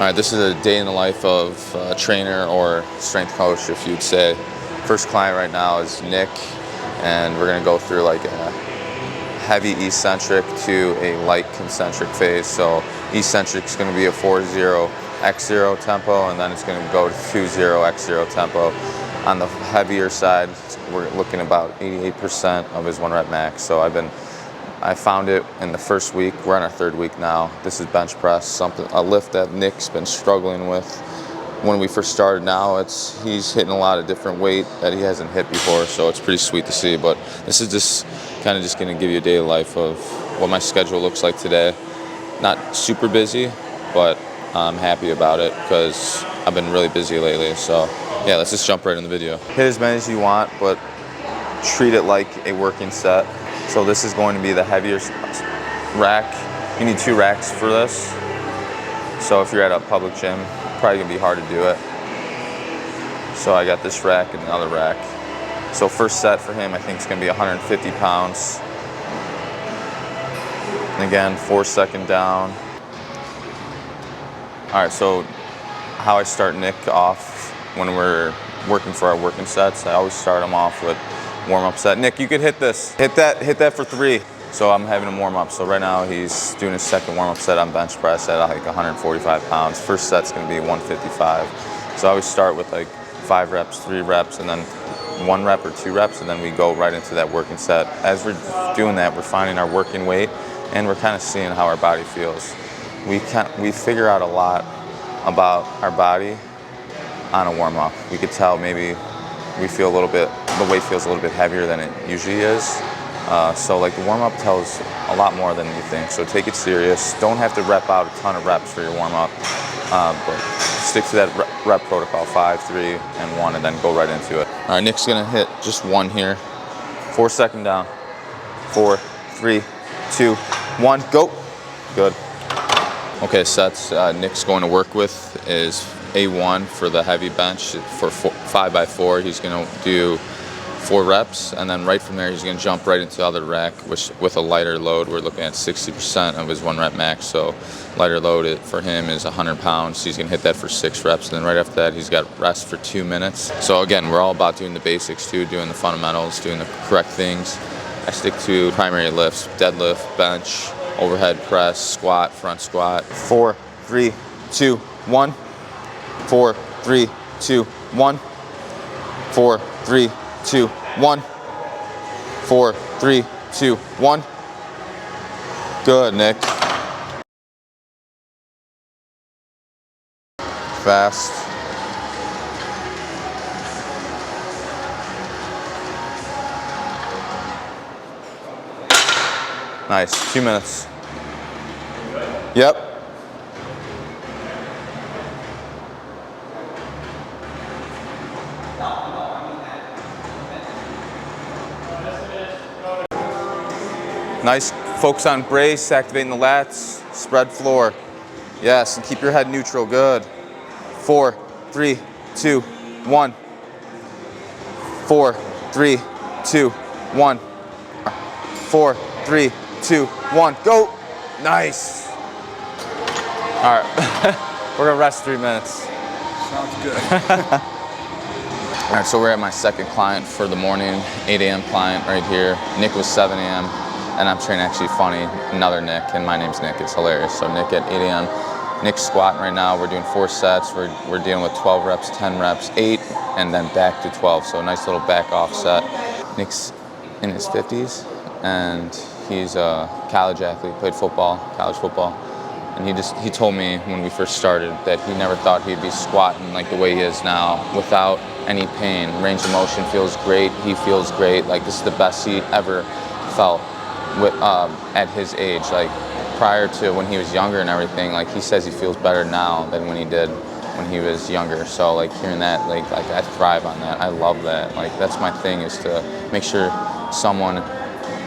right, this is a day in the life of a trainer or strength coach, if you'd say. First client right now is Nick, and we're gonna go through like a heavy eccentric to a light concentric phase. So eccentric is gonna be a 4-0 x0 tempo, and then it's gonna go to 2-0 x0 tempo. On the heavier side, we're looking about 88% of his 1 rep max. So I found it in the first week. We're on our 3rd week now. This is bench press, a lift that Nick's been struggling with when we first started. Now he's hitting a lot of different weight that he hasn't hit before, so it's pretty sweet to see. But this is just kind of just going to give you a daily life of what my schedule looks like today. Not super busy, but I'm happy about it because I've been really busy lately. So yeah, let's just jump right in the video. Hit as many as you want, but treat it like a working set. So this is going to be the heavier rack. You need 2 racks for this. So if you're at a public gym, probably gonna be hard to do it. So I got this rack and another rack. So first set for him, I think it's gonna be 150 pounds. And again, 4-second down. All right, so how I start Nick off when we're working for our working sets, I always start him off with warm-up set. Nick, you could hit this. Hit that for 3. So I'm having him warm up. So right now he's doing his second warm-up set on bench press at like 145 pounds. First set's gonna be 155. So I always start with like 5 reps, 3 reps, and then 1 rep or 2 reps, and then we go right into that working set. As we're doing that, we're finding our working weight, and we're kind of seeing how our body feels. We figure out a lot about our body on a warm-up. We could tell maybe we feel a little bit, the weight feels a little bit heavier than it usually is. So like the warm-up tells a lot more than you think. So take it serious. Don't have to rep out a ton of reps for your warm-up, but stick to that rep protocol, 5, 3, and 1, and then go right into it. All right, Nick's gonna hit just 1 here. 4-second down. 4, 3, 2, 1, go. Good. Okay, sets Nick's going to work with is A1 for the heavy bench for 5x4. He's going to do 4 reps, and then right from there he's going to jump right into the other rack, which with a lighter load. We're looking at 60% of his 1 rep max. So lighter load for him is 100 pounds. He's going to hit that for 6 reps, and then right after that he's got rest for 2 minutes. So again, we're all about doing the basics too, doing the fundamentals, doing the correct things. I stick to primary lifts: deadlift, bench, overhead press, squat, front squat. 4, 3, 2, 1. 4, 3, 2, 1. 4, 3, 2, 1. 4, 3, 2, 1. Good, Nick. Fast. Nice. 2 minutes. Yep. Nice. Focus on brace, activating the lats, spread floor. Yes, and keep your head neutral. Good. 4, 3, 2, 1. 4, 3, 2, 1. 4, 3, 2, 1. Go. Nice. All right. We're gonna rest 3 minutes. Sounds good. All right, so we're at my second client for the morning, 8 a.m. client right here. Nick was 7 a.m. and I'm training actually funny, another Nick, and my name's Nick. It's hilarious. So Nick at 8 a.m. Nick's squatting right now. We're doing 4 sets. We're dealing with 12 reps, 10 reps, 8, and then back to 12. So a nice little back off set. Nick's in his 50s, and he's a college athlete, played football, college football. And he told me when we first started that he never thought he'd be squatting like the way he is now without any pain. Range of motion feels great. He feels great. Like this is the best he ever felt with, at his age. Like prior to when he was younger and everything, like he says he feels better now than when he did when he was younger. So like hearing that, like I thrive on that. I love that. Like that's my thing, is to make sure someone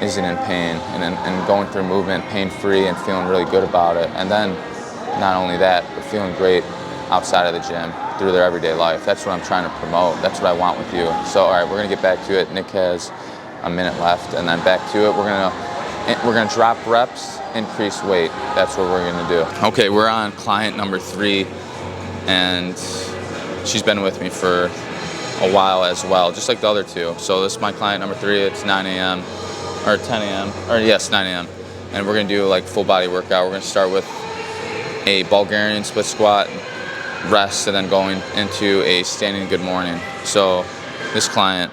isn't in pain and going through movement pain-free and feeling really good about it. And then not only that, but feeling great outside of the gym through their everyday life. That's what I'm trying to promote. That's what I want with you. So all right, we're gonna get back to it. Nick has a minute left, and then back to it. We're gonna drop reps, increase weight. That's what we're gonna do. Okay, we're on client number 3. and she's been with me for a while as well, just like the other two. So this is my client number 3. It's 9 a.m. or 10 a.m. or yes, 9 a.m. And we're gonna do like full body workout. We're gonna start with a Bulgarian split squat, rest, and then going into a standing good morning. So this client,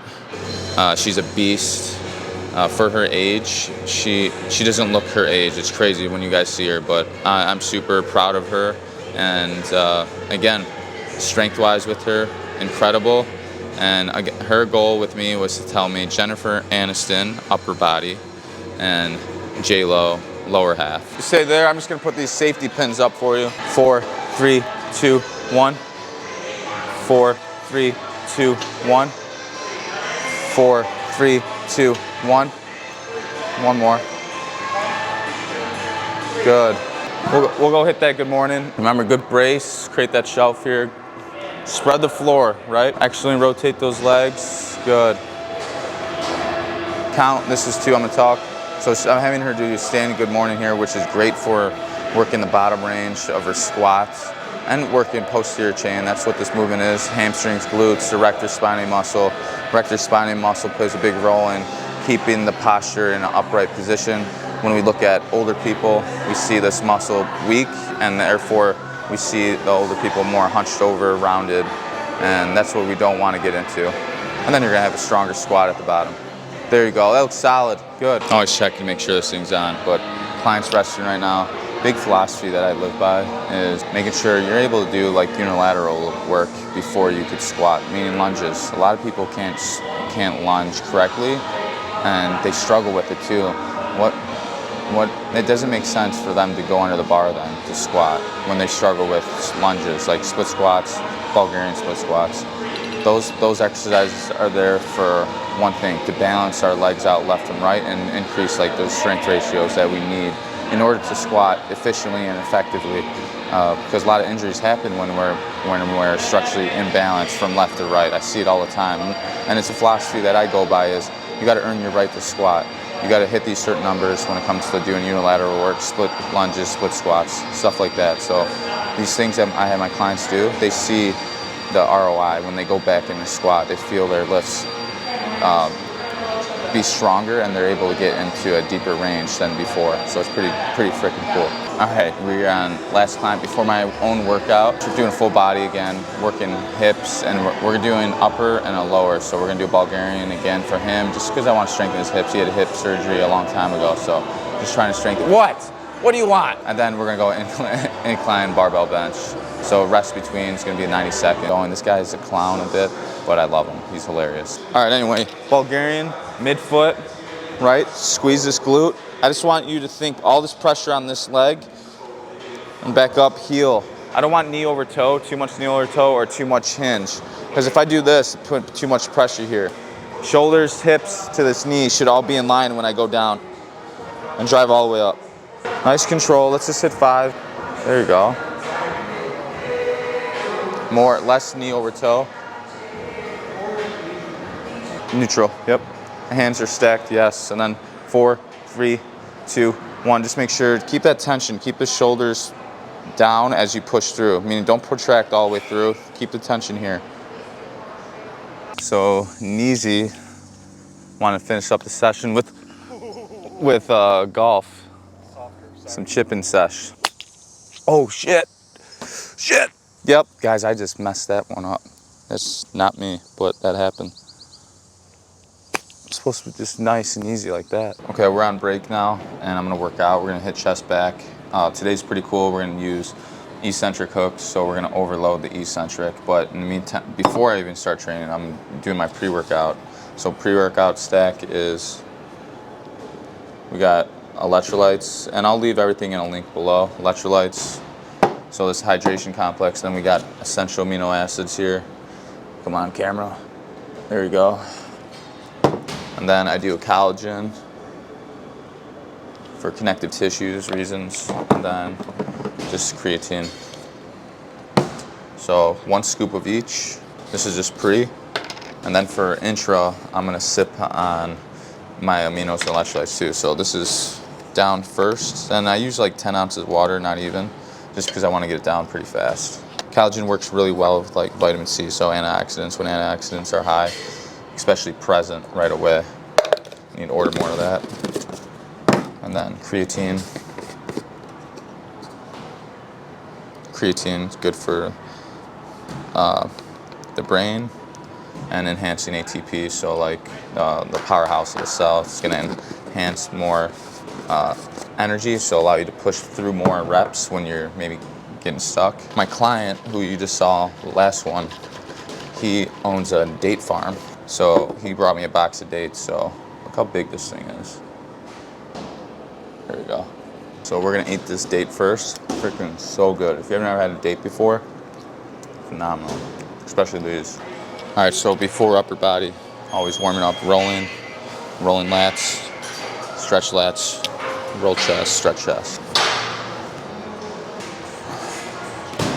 she's a beast. For her age, she doesn't look her age. It's crazy when you guys see her, but I'm super proud of her. And again, strength-wise with her, incredible. And her goal with me was to tell me Jennifer Aniston, upper body, and J-Lo, lower half. You stay there. I'm just gonna put these safety pins up for you. 4, 3, 2, 1. 4, 3, 2, 1. 4, 3, 2, 1. One more. Good. We'll go hit that good morning. Remember, good brace, create that shelf here. Spread the floor, right? Actually rotate those legs. Good. Count, this is 2, I'm gonna talk. So I'm having her do standing good morning here, which is great for working the bottom range of her squats and working posterior chain. That's what this movement is. Hamstrings, glutes, the rectus spinae muscle. Rectus spinae muscle plays a big role in keeping the posture in an upright position. When we look at older people, we see this muscle weak, and therefore we see the older people more hunched over, rounded, and that's what we don't want to get into. And then you're gonna have a stronger squat at the bottom. There you go, that looks solid, good. Always check to make sure this thing's on, but client's resting right now. Big philosophy that I live by is making sure you're able to do like unilateral work before you could squat, meaning lunges. A lot of people can't lunge correctly, and they struggle with it too. It doesn't make sense for them to go under the bar then to squat when they struggle with lunges, like split squats, Bulgarian split squats. Those exercises are there for one thing, to balance our legs out left and right and increase like those strength ratios that we need in order to squat efficiently and effectively. Because a lot of injuries happen when we're structurally imbalanced from left to right. I see it all the time, and it's a philosophy that I go by is you got to earn your right to squat. You got to hit these certain numbers when it comes to doing unilateral work, split lunges, split squats, stuff like that. So these things that I have my clients do, they see the ROI when they go back in the squat. They feel their lifts be stronger, and they're able to get into a deeper range than before. So it's pretty freaking cool. All right, we're on last client before my own workout. We're doing a full body again, working hips, and we're doing upper and a lower. So we're gonna do a Bulgarian again for him, just because I want to strengthen his hips. He had a hip surgery a long time ago, so just trying to strengthen. What do you want? And then we're gonna go incline barbell bench. So rest between is gonna be a 90-second. Going. This guy is a clown a bit, but I love him. He's hilarious. All right, anyway, Bulgarian, midfoot, right? Squeeze this glute. I just want you to think all this pressure on this leg and back up, heel. I don't want knee over toe, too much knee over toe or too much hinge. Because if I do this, put too much pressure here. Shoulders, hips to this knee should all be in line when I go down and drive all the way up. Nice control, let's just hit 5. There you go. Less knee over toe. Neutral, yep. Hands are stacked, yes. And then 4, 3, 2, 1. Just make sure, keep that tension, keep the shoulders down as you push through. Meaning don't protract all the way through, keep the tension here. So, Neezy, want to finish up the session with golf. Some chipping sesh. Oh, shit. Shit. Yep. Guys, I just messed that one up. That's not me, but that happened. It's supposed to be just nice and easy like that. Okay, we're on break now, and I'm gonna work out. We're gonna hit chest back. Today's pretty cool. We're gonna use eccentric hooks, so we're gonna overload the eccentric. But in the meantime, before I even start training, I'm doing my pre-workout. So pre-workout stack is, we got electrolytes, and I'll leave everything in a link below. Electrolytes, so this hydration complex. Then we got essential amino acids here. Come on, camera. There you go. And then I do a collagen for connective tissues reasons, and then just creatine. So 1 scoop of each. This is just pre. And then for intra, I'm gonna sip on my aminos and electrolytes too. So this is down first, and I use like 10 ounces of water, not even, just because I want to get it down pretty fast. Collagen works really well with like vitamin C, so antioxidants, when antioxidants are high, especially present right away, you need to order more of that. And then creatine. Creatine is good for the brain and enhancing ATP, so like the powerhouse of the cell. It's going to enhance more energy, so allow you to push through more reps when you're maybe getting stuck. My client, who you just saw, the last one, he owns a date farm, so he brought me a box of dates. So look how big this thing is. There we go. So we're gonna eat this date first. Freaking so good. If you've never had a date before, phenomenal, especially these. All right, so before upper body, always warming up, rolling lats, stretch lats, roll chest, stretch chest.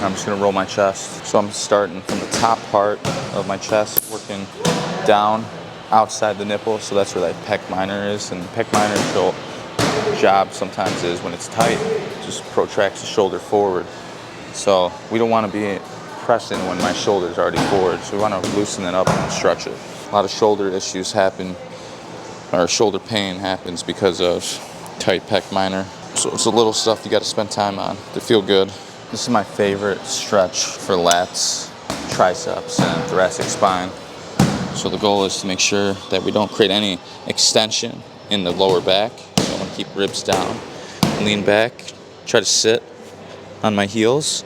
I'm just gonna roll my chest. So I'm starting from the top part of my chest, working down outside the nipple. So that's where that pec minor is. And the pec minor job sometimes is when it's tight, it just protracts the shoulder forward. So we don't wanna be pressing when my shoulder's already forward. So we wanna loosen it up and stretch it. A lot of shoulder issues happen, or shoulder pain happens because of tight pec minor. So it's the little stuff you gotta spend time on to feel good. This is my favorite stretch for lats, triceps, and thoracic spine. So the goal is to make sure that we don't create any extension in the lower back. So I want to keep ribs down, lean back, try to sit on my heels,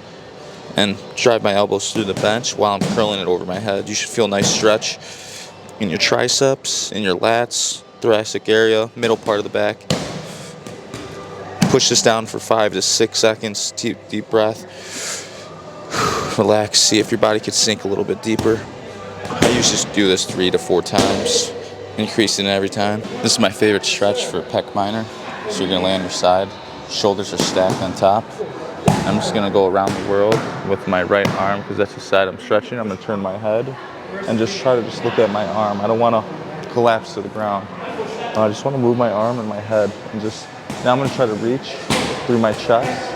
and drive my elbows through the bench while I'm curling it over my head. You should feel a nice stretch in your triceps, in your lats, thoracic area, middle part of the back. Push this down for 5 to 6 seconds. Deep breath. Relax. See if your body could sink a little bit deeper. I usually do this 3 to 4 times, increasing it every time. This is my favorite stretch for pec minor. So you're gonna lay on your side. Shoulders are stacked on top. I'm just gonna go around the world with my right arm because that's the side I'm stretching. I'm gonna turn my head and just try to look at my arm. I don't wanna collapse to the ground. I just wanna move my arm and my head and just. Now I'm going to try to reach through my chest,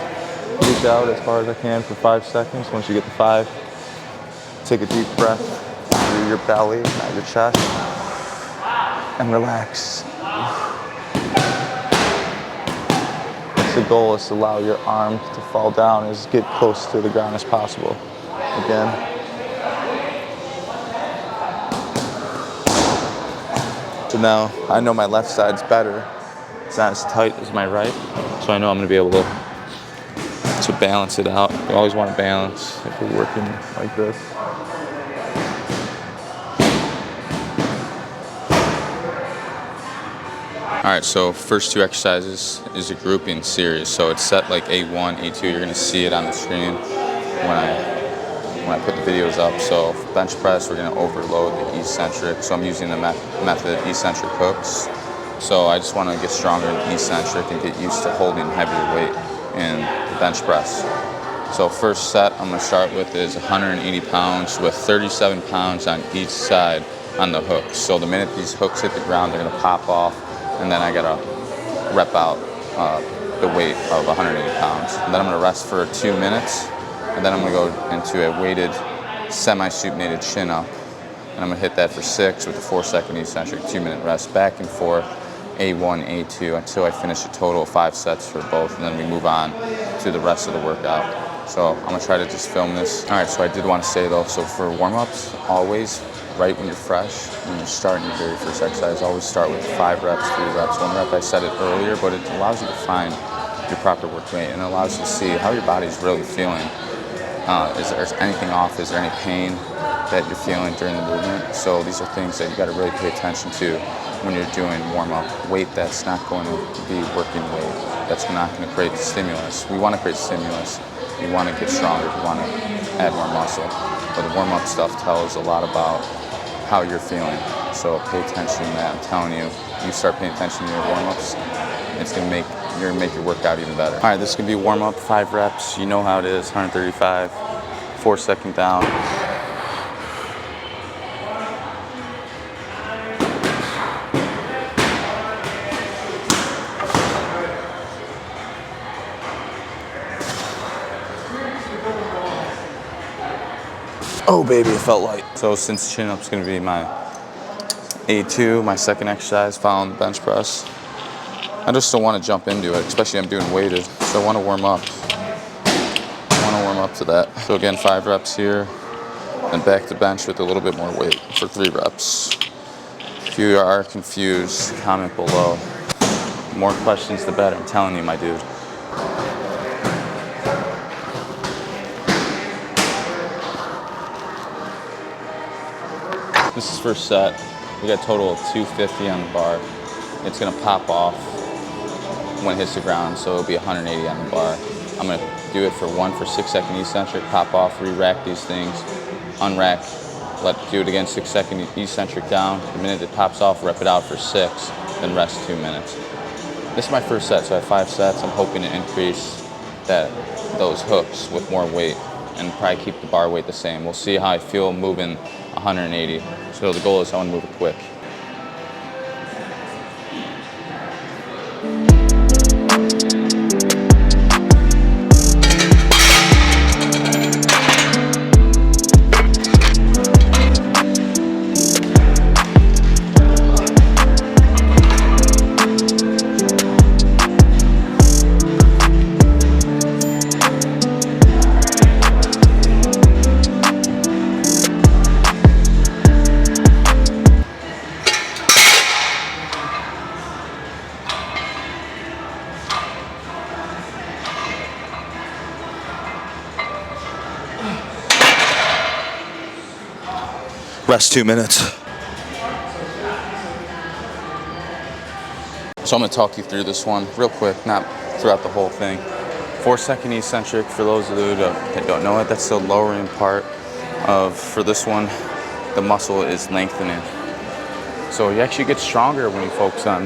reach out as far as I can for 5 seconds. Once you get to 5, take a deep breath through your belly, not your chest, and relax. That's the goal, is to allow your arm to fall down, is get close to the ground as possible. Again. So now I know my left side's better. It's not as tight as my right, so I know I'm going to be able to balance it out. We always want to balance if we're working like this. All right, so first 2 exercises is a grouping series. So it's set like A1, A2. You're going to see it on the screen when I put the videos up. So for bench press, we're going to overload the eccentric. So I'm using the method eccentric hooks. So I just want to get stronger in eccentric and get used to holding heavier weight in the bench press. So first set I'm going to start with is 180 pounds with 37 pounds on each side on the hooks. So the minute these hooks hit the ground, they're going to pop off, and then I got to rep out the weight of 180 pounds. And then I'm going to rest for 2 minutes, and then I'm going to go into a weighted semi-supinated chin-up. And I'm going to hit that for 6 with a 4-second eccentric, 2-minute rest, back and forth. A1, A2, until I finish a total of 5 sets for both, and then we move on to the rest of the workout. So I'm gonna try to just film this. All right, so I did want to say though, so for warm-ups, always, right when you're fresh, when you're starting your very first exercise, always start with 5 reps, 3 reps, 1 rep. I said it earlier, but it allows you to find your proper work rate, and it allows you to see how your body's really feeling. Is there anything off? Is there any pain that you're feeling during the movement? So these are things that you got to really pay attention to when you're doing warm-up. Weight that's not going to be working weight. That's not going to create stimulus. We want to create stimulus. We want to get stronger. We want to add more muscle. But the warm-up stuff tells a lot about how you're feeling. So pay attention to that. I'm telling you, you start paying attention to your warm-ups, it's going to make you're going to make your workout even better. All right, this is going to be warm-up, 5 reps. You know how it is, 135, 4-second down. Oh baby, it felt light. So since chin up's gonna be my A2, my second exercise following the bench press, I just don't want to jump into it, especially I'm doing weighted, so I want to warm up. To that. So again, 5 reps here, and back to bench with a little bit more weight for 3 reps. If you are confused, comment below. The more questions, the better. I'm telling you, my dude. This is first set. We got a total of 250 on the bar. It's gonna pop off when it hits the ground, so it'll be 180 on the bar. I'm gonna do it for 1 for 6-second eccentric, pop off, re-rack these things, unrack, do it again, 6-second eccentric down. The minute it pops off, rep it out for 6, then rest 2 minutes. This is my first set, so I have 5 sets. I'm hoping to increase those hooks with more weight and probably keep the bar weight the same. We'll see how I feel moving 180. So the goal is I want to move it quick. Rest 2 minutes. So I'm gonna talk you through this one real quick, not throughout the whole thing. 4-second eccentric, for those of you that don't know it, that's the lowering part for this one, the muscle is lengthening. So you actually get stronger when you focus on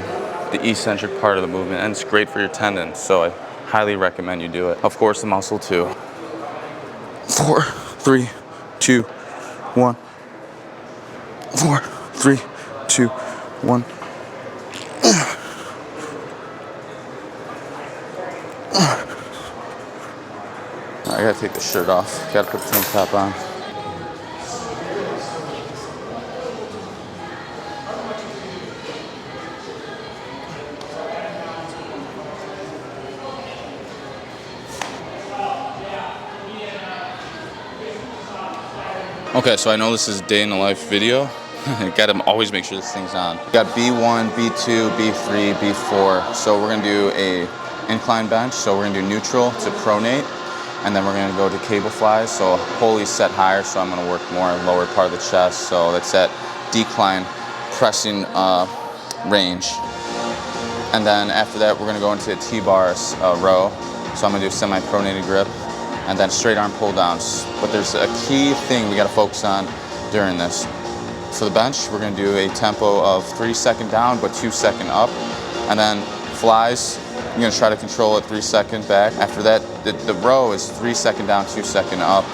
the eccentric part of the movement, and it's great for your tendons, so I highly recommend you do it. Of course, the muscle too. 4, 3, 2, 1. 4, 3, 2, 1. I gotta take the shirt off. Gotta put the tank top on. Okay, so I know this is a day in the life video. Gotta always make sure this thing's on. Got B1, B2, B3, B4. So we're gonna do a incline bench. So we're gonna do neutral to pronate, and then we're gonna go to cable flies. So pulley's set higher, so I'm gonna work more lower part of the chest. So that's that decline pressing range. And then after that, we're gonna go into a T-bar row. So I'm gonna do semi-pronated grip, and then straight arm pull downs. But there's a key thing we gotta focus on during this. For the bench, we're gonna do a tempo of 3-second down, but 2-second up. And then flies, you're gonna try to control it 3-second back. After that, the row is 3-second down, 2-second up.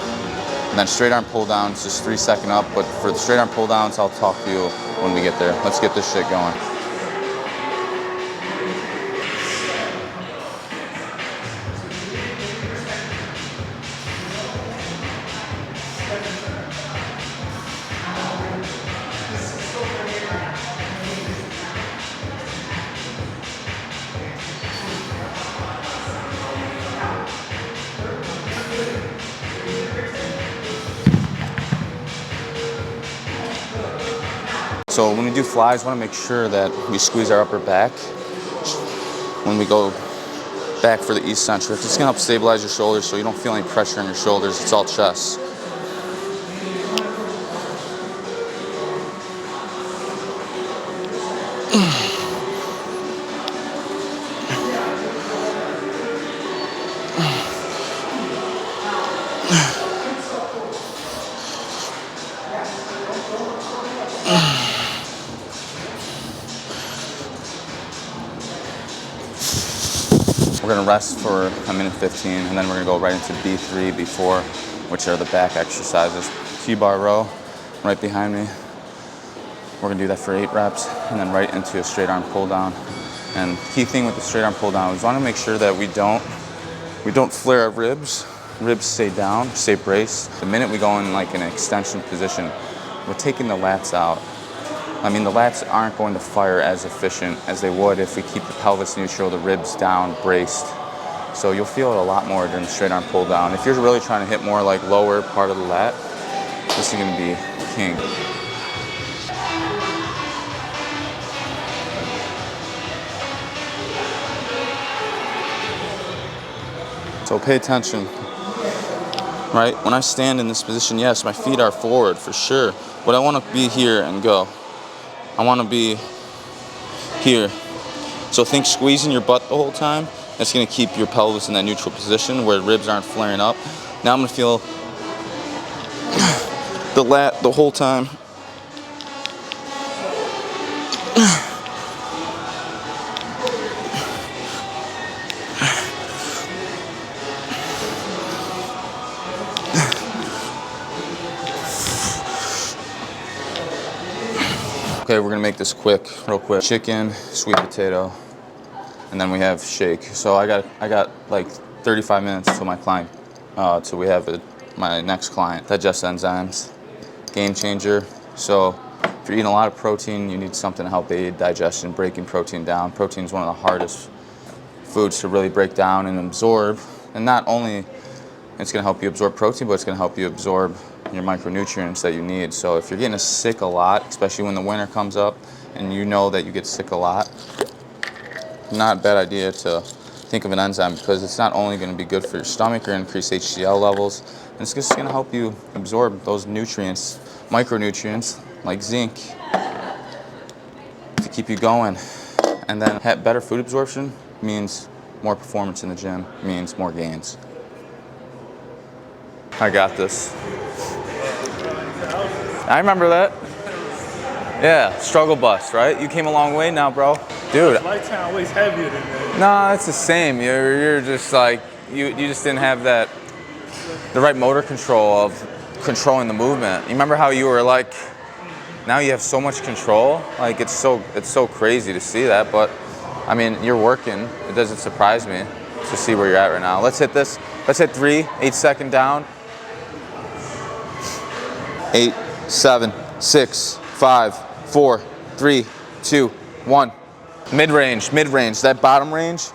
And then straight arm pull downs, just 3-second up. But for the straight arm pull downs, I'll talk to you when we get there. Let's get this shit going. So when we do flies, we want to make sure that we squeeze our upper back when we go back for the eccentric. It's gonna help stabilize your shoulders so you don't feel any pressure on your shoulders. It's all chest. We're gonna rest for 1:15, and then we're gonna go right into B3, B4, which are the back exercises. T-bar row, right behind me. We're gonna do that for 8 reps, and then right into a straight arm pull down. And key thing with the straight arm pull down is we wanna make sure that we don't flare our ribs ribs stay down, stay braced. The minute we go in like an extension position, we're taking the lats out. I mean, the lats aren't going to fire as efficient as they would if we keep the pelvis neutral, the ribs down, braced. So you'll feel it a lot more during the straight arm pull down. If you're really trying to hit more like lower part of the lat, this is gonna be king. So pay attention, right? When I stand in this position, yes, my feet are forward for sure, but I wanna be here and go. I wanna be here. So think squeezing your butt the whole time. That's gonna keep your pelvis in that neutral position where ribs aren't flaring up. Now I'm gonna feel the lat the whole time. Okay, we're gonna make this quick, real quick. Chicken, sweet potato, and then we have shake. So I got like 35 minutes till my client, till we have my next client. Digest enzymes, game changer. So if you're eating a lot of protein, you need something to help aid digestion, breaking protein down. Protein is one of the hardest foods to really break down and absorb. And not only it's gonna help you absorb protein, but it's gonna help you absorb your micronutrients that you need. So if you're getting sick a lot, especially when the winter comes up and you know that you get sick a lot, not a bad idea to think of an enzyme, because it's not only going to be good for your stomach or increase HCl levels, and it's just going to help you absorb those nutrients, micronutrients like zinc, to keep you going. And then better food absorption means more performance in the gym, means more gains. I got this. I remember that. Yeah, struggle bus, right? You came a long way now, bro. Dude. Lifetime weighs heavier than that. No, it's the same. You're just like, you just didn't have the right motor control of controlling the movement. You remember how you were like, now you have so much control? Like it's so crazy to see that, but I mean, you're working. It doesn't surprise me to see where you're at right now. Let's hit this. Let's hit 3, 8-second down. 8, 7, 6, 5, 4, 3, 2, 1. Mid-range, that bottom range,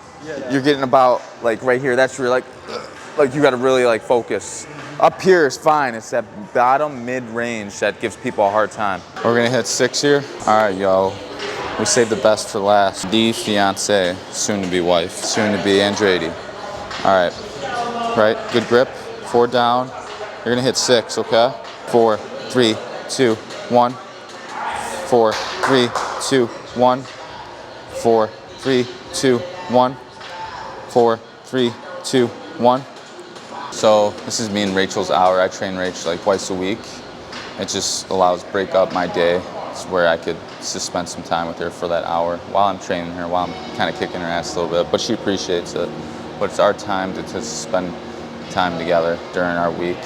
you're getting about like right here. That's where like you got to really like focus. Up here is fine. It's that bottom mid-range that gives people a hard time. We're gonna hit 6 here. All right, yo. We saved the best for last. The fiance, soon to be wife, soon to be Andretti. All right, good grip. 4 down. You're gonna hit 6, okay? 4, 3, 2, 1. 4, 3, 2, 1. 4, 3, 2, 1. 4, 3, 2, 1. So this is me and Rachel's hour. I train Rachel like twice a week. It just allows break up my day. It's where I could just spend some time with her for that hour while I'm training her, while I'm kind of kicking her ass a little bit. But she appreciates it. But it's our time to spend time together during our week.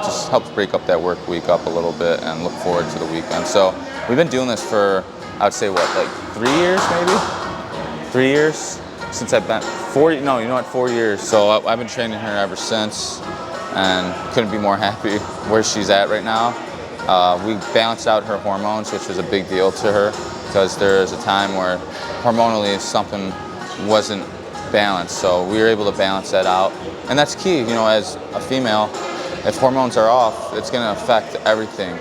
Just helps break up that work week up a little bit and look forward to the weekend. So we've been doing this for, I would say what, like 3 years maybe? 3 years since I've been, 4 years. So I've been training her ever since and couldn't be more happy where she's at right now. We balanced out her hormones, which was a big deal to her, because there was a time where hormonally something wasn't balanced. So we were able to balance that out. And that's key, as a female. If hormones are off, it's going to affect everything.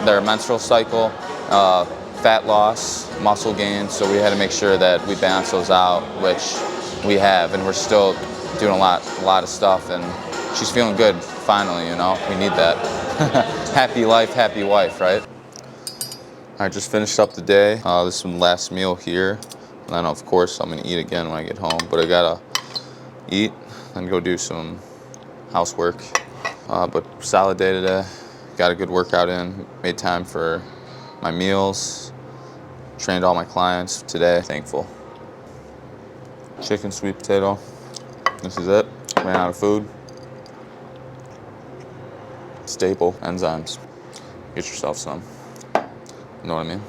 Their menstrual cycle, fat loss, muscle gain. So we had to make sure that we balance those out, which we have, and we're still doing a lot of stuff. And she's feeling good finally. We need that. Happy life, happy wife, right? I just finished up the day. This is my last meal here, and then of course I'm going to eat again when I get home. But I gotta eat and go do some housework. But solid day today. Got a good workout in. Made time for my meals. Trained all my clients today. Thankful. Chicken, sweet potato. This is it. Ran out of food. Staple enzymes. Get yourself some. You know what I mean?